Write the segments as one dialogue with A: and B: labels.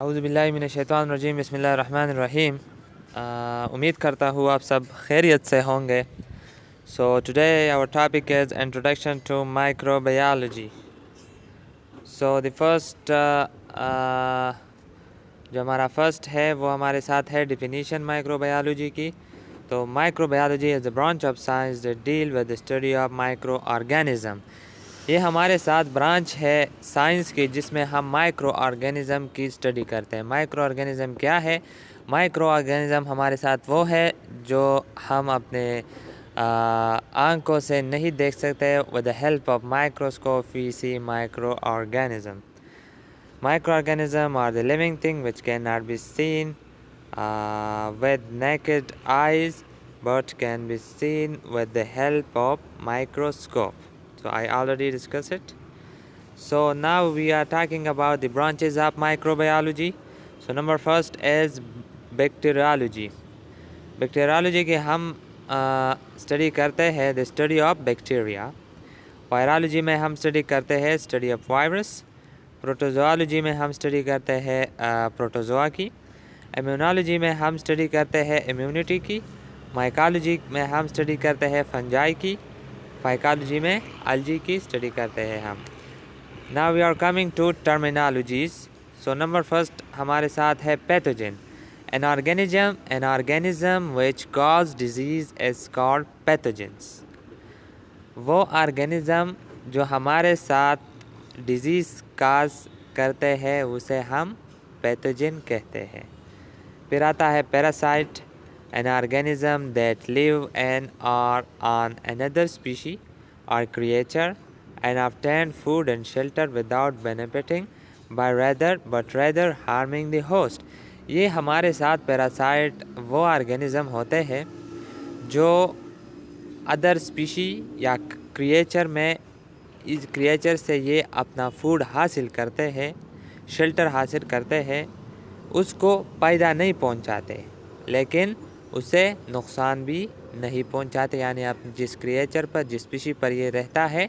A: اعوذ باللہ من الشیطان الرجیم بسم اللہ الرحمن الرحیم. امید کرتا ہوں آپ سب خیریت سے ہوں گے. So today our topic is introduction to microbiology. So the first جو ہمارا فرسٹ ہے وہ ہمارے ساتھ ہے ڈیفینیشن مائکروبیالوجی کی. تو microbiology is a branch of science that deal with the study of micro organism. یہ ہمارے ساتھ برانچ ہے سائنس کی جس میں ہم مائکرو آرگینزم کی اسٹڈی کرتے ہیں. مائکرو آرگینزم کیا ہے؟ مائکرو آرگینزم ہمارے ساتھ وہ ہے جو ہم اپنے آنکھوں سے نہیں دیکھ سکتے. With the help of microscope we see microorganism. Micro organisms are the living thing which cannot be seen with naked eyes but can be seen with the help of microscope. So I already discussed it. So now we are talking about the branches of microbiology. So number first is bacteriology. Bacteriology کے ہم study کرتے ہیں the study of bacteria. وائرالوجی میں ہم study کرتے ہیں study of wires. پروٹوزوالوجی میں ہم اسٹڈی کرتے ہیں پروٹوزوا کی. امیونالوجی میں ہم اسٹڈی کرتے ہیں امیونٹی کی. مائیکالوجی میں ہم اسٹڈی کرتے ہیں فنجائی کی. فائیکالوجی میں الجی کی اسٹڈی کرتے ہیں ہم. Now we are coming to terminologies. So number first ہمارے ساتھ ہے پیتھوجن. An organism which cause disease is called pathogens. وہ آرگینزم جو ہمارے ساتھ ڈیزیز کاز کرتے ہیں اسے ہم پیتھوجن کہتے ہیں. پھر آتا ہے parasite. An organism that live in or on another species or creature and obtain food and shelter without benefiting but rather harming the host. یہ ہمارے ساتھ پیراسائٹ وہ آرگینزم ہوتے ہیں جو ادر اسپیشی یا کریچر میں اس کریچر سے یہ اپنا فوڈ حاصل کرتے ہیں، شیلٹر حاصل کرتے ہیں، اس کو فائدہ نہیں پہنچاتے لیکن اسے نقصان بھی نہیں پہنچاتے. یعنی آپ جس کریچر پر جس اسپیشی پر یہ رہتا ہے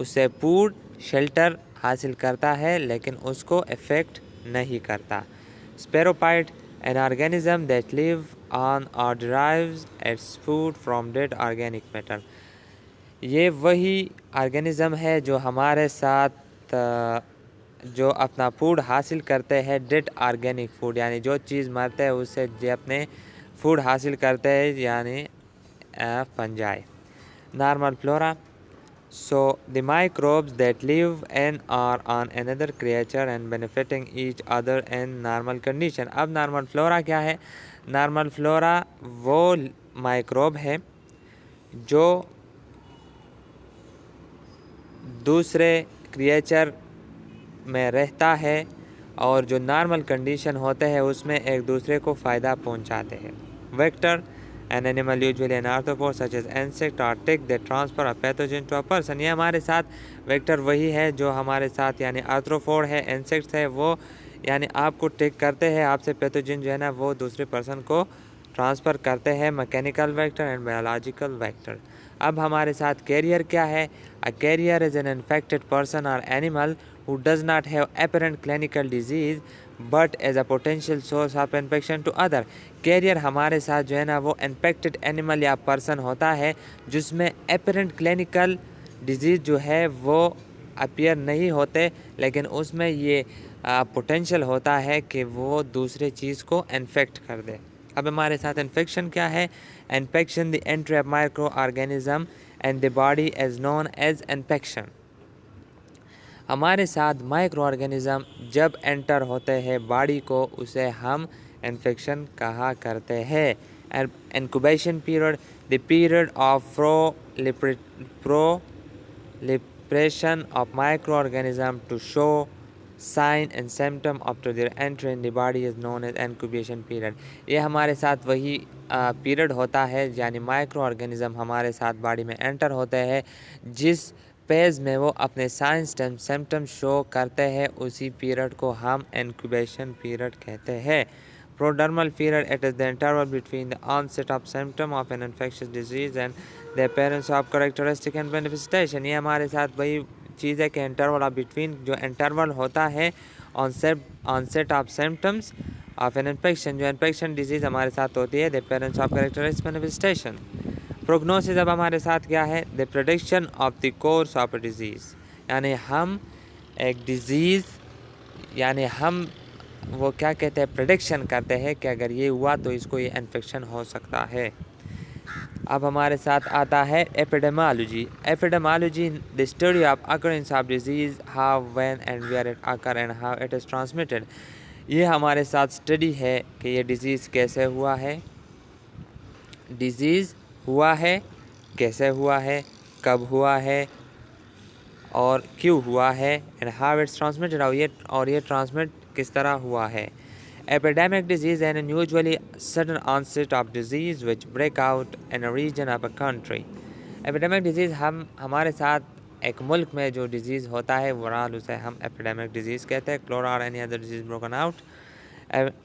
A: اسے فوڈ شیلٹر حاصل کرتا ہے لیکن اس کو افیکٹ نہیں کرتا. اسپیروفائٹ. An organism that live on or derives its food from dead organic matter. یہ وہی آرگینزم ہے جو ہمارے ساتھ جو اپنا فوڈ حاصل کرتے ہیں ڈیڈ آرگینک فوڈ، یعنی جو چیز مرتے ہیں اس سے جو اپنے فوڈ حاصل کرتے ہیں، یعنی fungi. Normal flora. So the microbes that live in or on another creature and benefiting each other in normal condition. اب نارمل فلورا کیا ہے؟ نارمل فلورا وہ مائکروب ہے جو دوسرے کریچر میں رہتا ہے اور جو نارمل کنڈیشن ہوتے ہیں اس میں ایک دوسرے کو فائدہ پہنچاتے ہیں. Vector. An animal usually an arthropod such as insect or tick that transfer a pathogen to a person. یہ ہمارے ساتھ ویکٹر وہی ہے جو ہمارے ساتھ یعنی آرتھروپوڈ ہے، انسیکٹس ہے، وہ یعنی آپ کو ٹک کرتے ہیں، آپ سے پیتھوجن جو ہے نا وہ دوسرے پرسن کو ٹرانسفر کرتے ہیں. Mechanical vector and biological vector. اب ہمارے ساتھ کیریئر کیا ہے؟ A carrier is an infected person or animal who does not have apparent clinical disease but is a potential source of infection to other. Carrier ہمارے ساتھ جو ہے نا وہ انفیکٹڈ اینیمل یا پرسن ہوتا ہے جس میں اپیرنٹ کلینیکل ڈیزیز جو ہے وہ اپیئر نہیں ہوتے لیکن اس میں یہ پوٹینشیل ہوتا ہے کہ وہ دوسرے چیز کو انفیکٹ کر دے. اب ہمارے ساتھ انفیکشن کیا ہے؟ Infection the entry of microorganism and the body is known as infection. ہمارے ساتھ مائکرو آرگینزم جب انٹر ہوتے ہیں باڈی کو اسے ہم انفیکشن کہا کرتے ہیں. Incubation period. The period of proliferation of microorganisms to show sign and symptom after their entry in the body is known as incubation period. یہ ہمارے ساتھ وہی پیریڈ ہوتا ہے یعنی مائکرو آرگینزم ہمارے ساتھ باڈی میں انٹر ہوتے ہیں جس فیز میں وہ اپنے سائنس اینڈ سمٹم شو کرتے ہیں اسی پیریڈ کو ہم انکوبیشن پیریڈ کہتے ہیں. Prodromal period. It is the interval between the onset of symptom of an infectious disease and the appearance of characteristic and manifestation. یہ ہمارے ساتھ وہی چیز ہے کہ انٹرول آف بٹوین جو انٹرول ہوتا ہے onset of symptoms of an infection. جو infection disease ہمارے ساتھ ہوتی ہے, the appearance of characteristic manifestation. prognosis اب ہمارے ساتھ کیا ہے, the prediction of the course of a disease. یعنی ہم ایک ڈیزیز, یعنی ہم وہ کیا کہتے ہیں, پریڈکشن کرتے ہیں کہ اگر یہ ہوا تو اس کو یہ انفیکشن ہو سکتا ہے. اب ہمارے ساتھ آتا ہے ایپیڈیمیالوجی. ایپیڈیمیالوجی the study of occurrence of disease, how, when and where it occur and how it is transmitted. یہ ہمارے ساتھ اسٹڈی ہے کہ یہ ڈیزیز کیسے ہوا ہے, ڈیزیز ہوا ہے, کیسے ہوا ہے, کب ہوا ہے اور کیوں ہوا ہے, and how it's transmitted, اور یہ ٹرانسمٹ کس طرح ہوا ہے. Epidemic disease is an unusually sudden onset of disease which break out in a region of a country. Epidemic disease ہمارے ساتھ ایک ملک میں جو ڈیزیز ہوتا ہے ورال اسے ہم ایپیڈیمک ڈیزیز کہتے ہیں. Cholera or any other disease broken out.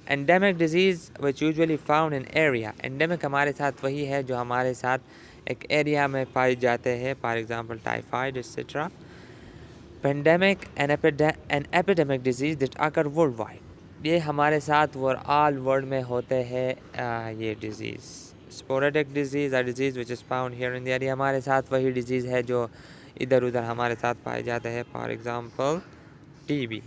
A: Endemic disease which usually found in area. Endemic ہمارے ساتھ وہی ہے جو ہمارے ساتھ ایک ایریا میں پائی جاتے ہیں, for example typhoid etc. Pandemic and epidemic disease that occur worldwide. یہ ہمارے ساتھ آل ورلڈ میں ہوتے ہیں یہ disease. Sporadic disease or disease which is found here in the area, ہمارے ساتھ وہی ڈیزیز ہے جو ادھر ادھر ہمارے ساتھ پائے جاتے ہیں, for example TB.